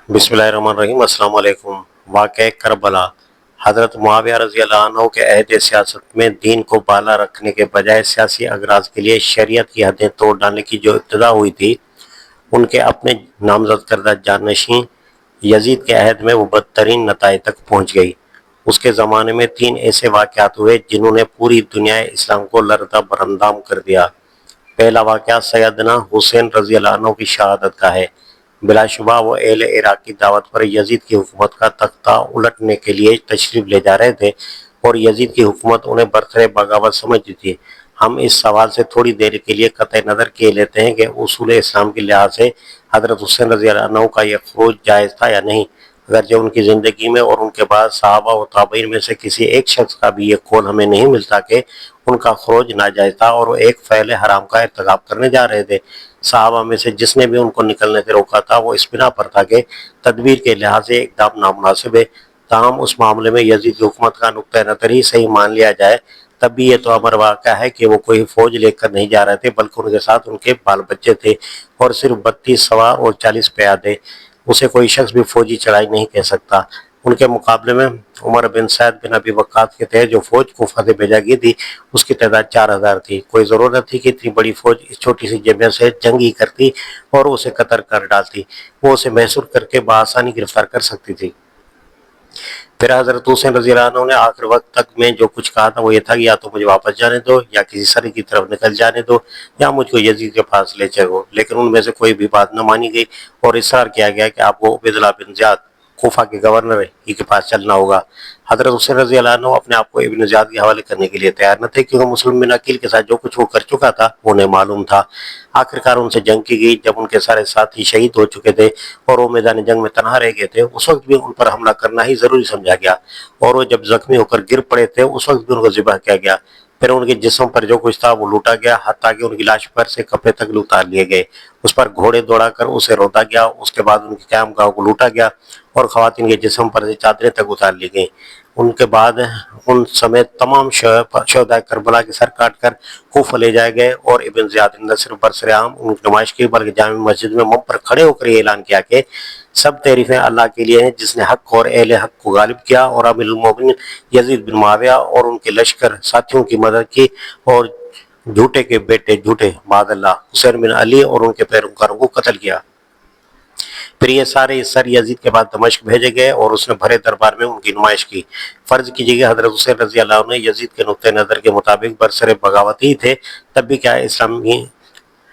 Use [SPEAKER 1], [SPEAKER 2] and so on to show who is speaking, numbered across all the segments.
[SPEAKER 1] بسم اللہ الرحمن الرحیم۔ السلام علیکم۔ واقعہ کربلا۔ حضرت معاویہ رضی اللہ عنہ کے عہد سیاست میں دین کو بالا رکھنے کے بجائے سیاسی اغراض کے لیے شریعت کی حدیں توڑ ڈالنے کی جو ابتدا ہوئی تھی، ان کے اپنے نامزد کردہ جانشین یزید کے عہد میں وہ بدترین نتائج تک پہنچ گئی۔ اس کے زمانے میں 3 ایسے واقعات ہوئے جنہوں نے پوری دنیا اسلام کو لرزہ برہنہ کر دیا۔ پہلا واقعہ سیدنا حسین رضی اللہ عنہ کی شہادت کا ہے۔ بلا شبہ وہ اہل عراق کی دعوت پر یزید کی حکومت کا تختہ الٹنے کے لیے تشریف لے جا رہے تھے اور یزید کی حکومت انہیں برسر بغاوت سمجھتی تھی۔ ہم اس سوال سے تھوڑی دیر کے لیے قطع نظر کیے لیتے ہیں کہ اصول اسلام کے لحاظ سے حضرت حسین رضی اللہ عنہ کا یہ خروج جائز تھا یا نہیں، اگرچہ ان کی زندگی میں اور ان کے بعد صحابہ و تابعین میں سے کسی ایک شخص کا بھی یہ قول ہمیں نہیں ملتا کہ ان کا خروج ناجائز تھا اور وہ ایک فعل حرام کا ارتکاب کرنے جا رہے تھے۔ صحابہ میں سے جس نے بھی ان کو نکلنے سے روکا تھا وہ اس بنا پر تھا کہ تدبیر کے لحاظ سے اقدام نامناسب ہے۔ تاہم اس معاملے میں یزید کی حکومت کا نقطہ نظر ہی صحیح مان لیا جائے تب بھی یہ تو امر واقع ہے کہ وہ کوئی فوج لے کر نہیں جا رہے تھے، بلکہ ان کے ساتھ ان کے بال بچے تھے اور صرف 32 سوار اور 40 پیادے۔ اسے کوئی شخص بھی فوجی چڑھائی نہیں کہہ سکتا۔ ان کے مقابلے میں عمر بن سعد بن ابی وقاص کے تحت جو فوج کوفہ سے بھیجا گئی تھی اس کی تعداد 4000 تھی۔ کوئی ضرورت تھی کہ اتنی بڑی فوج اس چھوٹی سی جبہے سے جنگی کرتی اور اسے قتل کر ڈالتی؟ وہ اسے محصور کر کے بآسانی گرفتار کر سکتی تھی۔ پھر حضرت حسین رضی اللہ عنہ نے آخر وقت تک میں جو کچھ کہا تھا وہ یہ تھا کہ یا تو مجھے واپس جانے دو یا کسی سرے کی طرف نکل جانے دو یا مجھ کو یزید کے پاس لے چلو، لیکن ان میں سے کوئی بھی بات نہ مانی گئی اور اصرار کیا گیا کہ آپ کو عبید اللہ بن زیاد کوفہ کے گورنر ہی کے پاس چلنا ہوگا۔ حضرت حسین رضی اللہ عنہ اپنے آپ کو ابن زیاد کے حوالے کرنے کے لیے تیار نہ تھے، کیونکہ مسلم بن عقیل کے ساتھ جو کچھ وہ کر چکا تھا انہیں معلوم تھا۔ آخرکار ان سے جنگ کی گئی۔ جب ان کے سارے ساتھی شہید ہو چکے تھے اور وہ میدان جنگ میں تنہا رہ گئے تھے، اس وقت بھی ان پر حملہ کرنا ہی ضروری سمجھا گیا، اور وہ جب زخمی ہو کر گر پڑے تھے اس وقت بھی ان کو ذبح کیا گیا۔ پھر ان کے جسم پر جو کچھ تھا وہ لوٹا گیا، حتیٰ کہ ان کی لاش پر سے کپڑے تک اتار لیے گئے، اس پر گھوڑے دوڑا کر اسے رودا گیا۔ اس کے بعد ان کی قیام گاہ کو لوٹا گیا اور خواتین کے جسم پر سے چادریں تک اتار لی گئیں۔ ان کے بعد ان سمیت تمام شہداء کربلا کے سر کاٹ کر کوفہ لے جائے گئے، اور ابن زیاد نے نہ صرف برسر عام ان کی نمائش کی بلکہ جامع مسجد میں منبر پر کھڑے ہو کر یہ اعلان کیا کہ سب تعریفیں اللہ کے لیے ہیں جس نے حق اور اہل حق کو غالب کیا اور امیر المومنین یزید بن معاویہ اور ان کے لشکر ساتھیوں کی مدد کی اور جھوٹے کے بیٹے جھوٹے معاذ اللہ حسین بن علی اور ان کے پیروکاروں کو قتل کیا۔ پھر یہ سارے سر یزید کے بعد دمشق بھیجے گئے اور اس نے بھرے دربار میں ان کی نمائش کی۔ فرض کیجیے کہ حضرت حسین رضی اللہ عنہ یزید کے نقطہ نظر کے مطابق برسر بغاوت ہی تھے، تب بھی کیا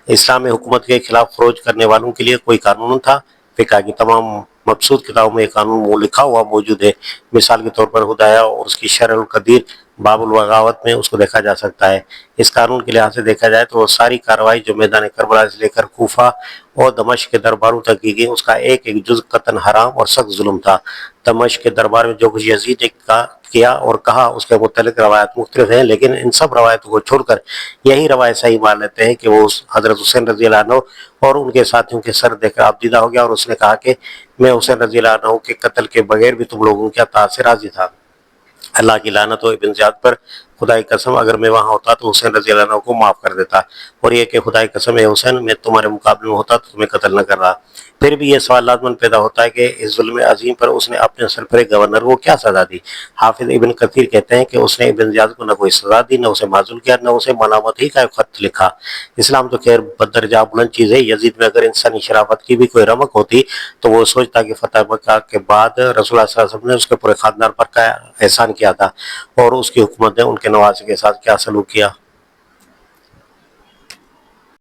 [SPEAKER 1] اسلام حکومت کے خلاف خروج کرنے والوں کے لیے کوئی قانون تھا؟ فقہ کی تمام مبسوط کتابوں میں یہ قانون لکھا ہوا موجود ہے۔ مثال کے طور پر ہدایہ اور اس کی شرح القدیر باب البغاوت میں اس کو دیکھا جا سکتا ہے۔ اس قانون کے لحاظ سے دیکھا جائے تو وہ ساری کارروائی جو میدان کربلا سے لے کر کوفہ اور دمشق کے درباروں تک کی گئی اس کا ایک ایک جز قطعاً حرام اور سخت ظلم تھا۔ دمشق کے دربار میں جو کچھ یزید نے کیا اور کہا اس کے متعلق روایات مختلف ہیں، لیکن ان سب روایتوں کو چھوڑ کر یہی روایت صحیح مان لیتے ہیں کہ وہ حضرت حسین رضی اللہ عنہ اور ان کے ساتھیوں کے سر دیکھ کر عبدیدہ ہو گیا اور اس نے کہا کہ میں حسین رضی اللہ عنہ کے قتل کے بغیر بھی تم لوگوں کے اطاعت سے راضی تھا۔ اللہ کی لعنت ہو ابن زیاد پر، خدا کی قسم اگر میں وہاں ہوتا تو حسین رضی اللہ عنہ کو معاف کر دیتا، اور یہ کہ خدا کی قسم اے حسین میں تمہارے مقابلے میں ہوتا تو تمہیں قتل نہ کر رہا۔ پھر بھی یہ سوال لازماً پیدا ہوتا ہے کہ اس ظلم عظیم پر اس نے اپنے سرپر گورنر کو کیا سزا دی؟ حافظ ابن کثیر کہتے ہیں کہ اس نے ابن زیاد کو نہ کوئی سزا دی، نہ اسے معزول کیا، نہ اسے ملامت ہی کا خط لکھا۔ اسلام تو خیر بدرجہ بلند چیز ہے۔ یزید میں اگر انسانی شرافت کی بھی کوئی رمق ہوتی تو وہ سوچتا کہ فتح مکہ کے بعد رسول اللہ صلی اللہ علیہ وسلم نے اس کے پورے خاندان پر کا احسان کیا تھا اور اس کی حکومت نے ان کے نواسے کے ساتھ کیا سلوک کیا۔